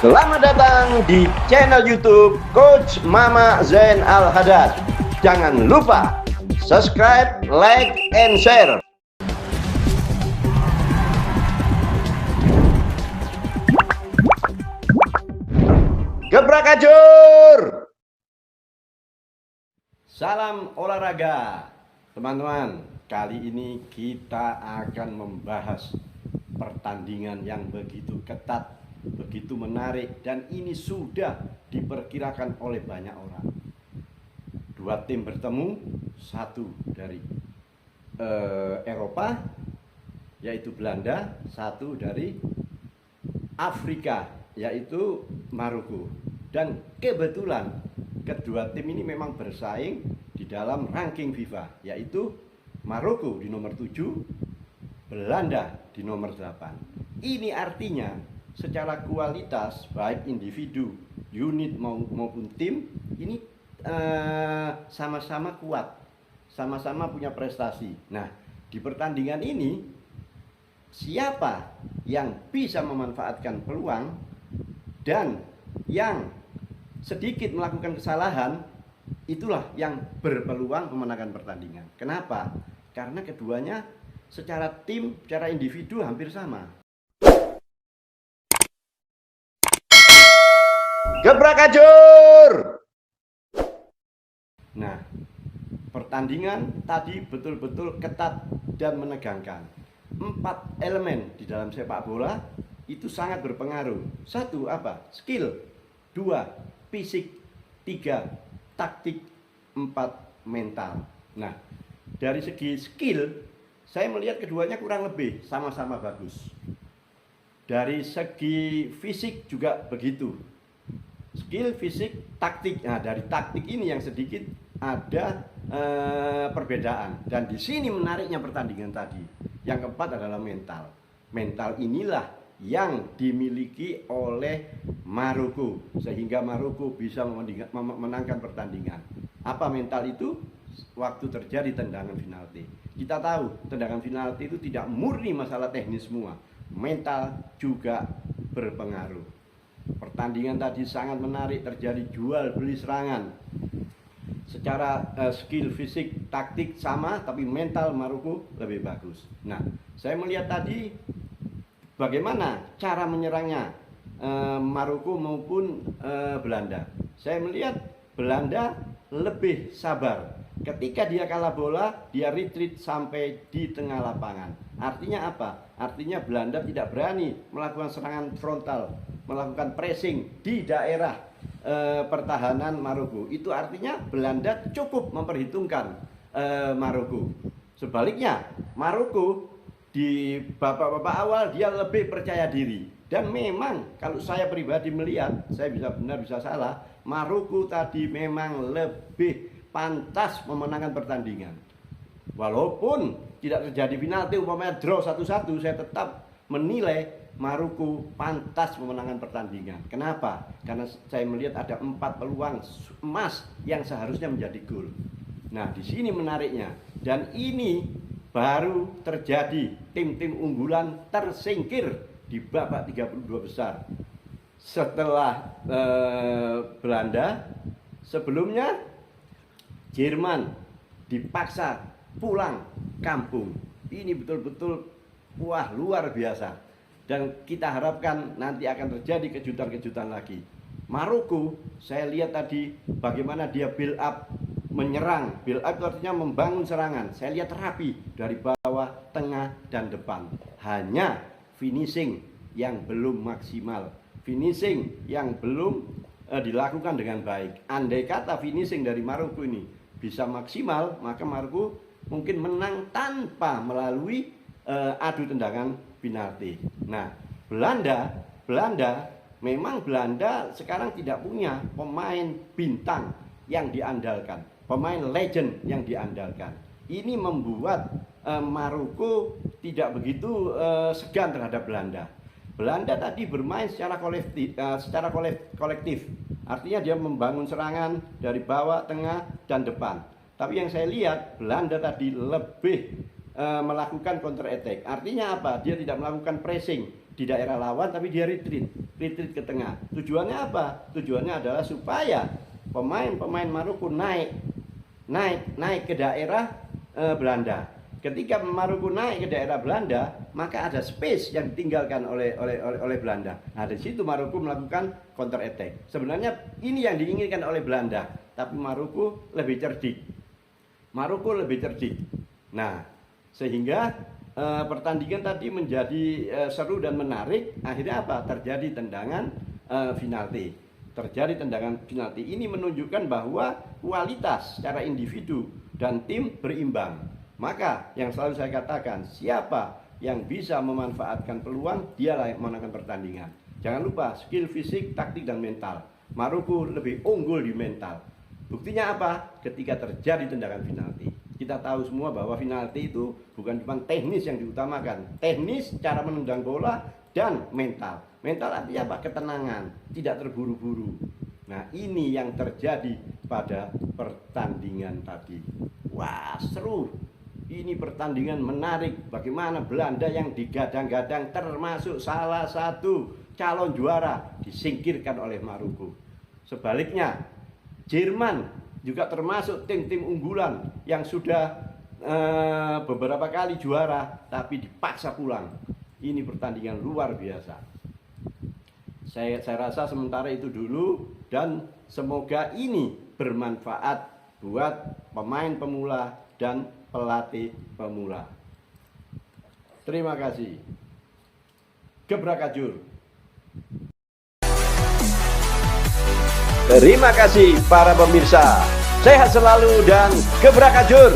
Selamat datang di channel YouTube Coach Mama Zain Al Haddad. Jangan lupa subscribe, like, and share. Gebrak ajur. Salam olahraga, teman-teman. Kali ini kita akan membahas pertandingan yang begitu ketat, begitu menarik, dan ini sudah diperkirakan oleh banyak orang. Dua tim bertemu, satu dari Eropa yaitu Belanda, satu dari Afrika yaitu Maroko. Dan kebetulan kedua tim ini memang bersaing di dalam ranking FIFA, yaitu Maroko di nomor 7, Belanda di nomor 8. Ini artinya secara kualitas baik individu, unit maupun tim ini sama-sama kuat, sama-sama punya prestasi. Nah, di pertandingan ini siapa yang bisa memanfaatkan peluang dan yang sedikit melakukan kesalahan, itulah yang berpeluang memenangkan pertandingan. Kenapa? Karena keduanya secara tim, secara individu hampir sama. Gebrak ajur. Nah, pertandingan tadi betul-betul ketat dan menegangkan. 4 elemen di dalam sepak bola itu sangat berpengaruh. 1 apa? Skill. 2 fisik. 3 taktik. 4 mental. Nah, dari segi skill saya melihat keduanya kurang lebih sama-sama bagus. Dari segi fisik juga begitu. Skill, fisik, taktik. Nah, dari taktik ini yang sedikit ada perbedaan. Dan di sini menariknya pertandingan tadi. Yang keempat adalah mental. Mental inilah yang dimiliki oleh Maroko, sehingga Maroko bisa memenangkan pertandingan. Apa mental itu? Waktu terjadi tendangan penalti. Kita tahu tendangan penalti itu tidak murni masalah teknis semua. Mental juga berpengaruh. Pertandingan tadi sangat menarik, terjadi jual beli serangan. Secara skill, fisik, taktik sama, tapi mental Maroko lebih bagus. Nah, saya melihat tadi bagaimana cara menyerangnya Maroko maupun Belanda. Saya melihat Belanda lebih sabar. Ketika dia kalah bola, dia retreat sampai di tengah lapangan. Artinya apa? Artinya Belanda tidak berani melakukan serangan frontal, melakukan pressing di daerah pertahanan Maroko. Itu artinya Belanda cukup memperhitungkan Maroko. Sebaliknya, Maroko di babak-babak awal dia lebih percaya diri. Dan memang kalau saya pribadi melihat, saya bisa benar bisa salah, Maroko tadi memang lebih pantas memenangkan pertandingan. Walaupun tidak terjadi penalti, umpamanya draw 1-1, saya tetap menilai Maroko pantas memenangkan pertandingan. Kenapa? Karena saya melihat ada 4 peluang emas yang seharusnya menjadi gol. Nah, di sini menariknya. Dan ini baru terjadi tim-tim unggulan tersingkir di babak 32 besar. Setelah Belanda, sebelumnya Jerman dipaksa pulang kampung. Ini betul-betul wah, luar biasa. Dan kita harapkan nanti akan terjadi kejutan-kejutan lagi. Maroko, saya lihat tadi bagaimana dia build up, menyerang. Build up itu artinya membangun serangan. Saya lihat rapi dari bawah, tengah, dan depan. Hanya finishing yang belum maksimal. Finishing yang belum dilakukan dengan baik. Andai kata finishing dari Maroko ini bisa maksimal, maka Maroko mungkin menang tanpa melalui adu tendangan penalti. Nah, Belanda memang Belanda sekarang tidak punya pemain bintang yang diandalkan, pemain legend yang diandalkan. Ini membuat Maroko tidak begitu segan terhadap Belanda. Belanda tadi bermain secara kolektif. Artinya dia membangun serangan dari bawah, tengah, dan depan. Tapi yang saya lihat Belanda tadi lebih melakukan counter attack. Artinya apa? Dia tidak melakukan pressing. di daerah lawan, tapi dia retreat ke tengah. Tujuannya apa? Tujuannya adalah supaya pemain Maroko naik ke daerah Belanda. Ketika Maroko naik ke daerah Belanda, maka ada space yang ditinggalkan oleh Belanda. Nah, dari situ Maroko melakukan counter attack. Sebenarnya ini yang diinginkan oleh Belanda, tapi Maroko lebih cerdik. Nah, sehingga pertandingan tadi menjadi seru dan menarik. Akhirnya apa? Terjadi tendangan penalti. Ini menunjukkan bahwa kualitas secara individu dan tim berimbang. Maka yang selalu saya katakan, siapa yang bisa memanfaatkan peluang, dialah yang memenangkan pertandingan. Jangan lupa skill fisik, taktik, dan mental. Maroko lebih unggul di mental. Buktinya apa? Ketika terjadi tendangan penalti. Kita tahu semua bahwa penalti itu bukan cuma teknis yang diutamakan. Teknis, cara menendang bola, dan mental. Mental artinya apa? Ketenangan, tidak terburu-buru. Nah, ini yang terjadi pada pertandingan tadi. Wah, seru. Ini pertandingan menarik. Bagaimana Belanda yang digadang-gadang termasuk salah satu calon juara disingkirkan oleh Maroko. Sebaliknya, Jerman juga termasuk tim-tim unggulan yang sudah beberapa kali juara tapi dipaksa pulang. Ini pertandingan luar biasa. Saya rasa sementara itu dulu, dan semoga ini bermanfaat buat pemain pemula dan pelatih pemula. Terima kasih. Gebrakajur. Terima kasih para pemirsa. Sehat selalu dan gebrakajur.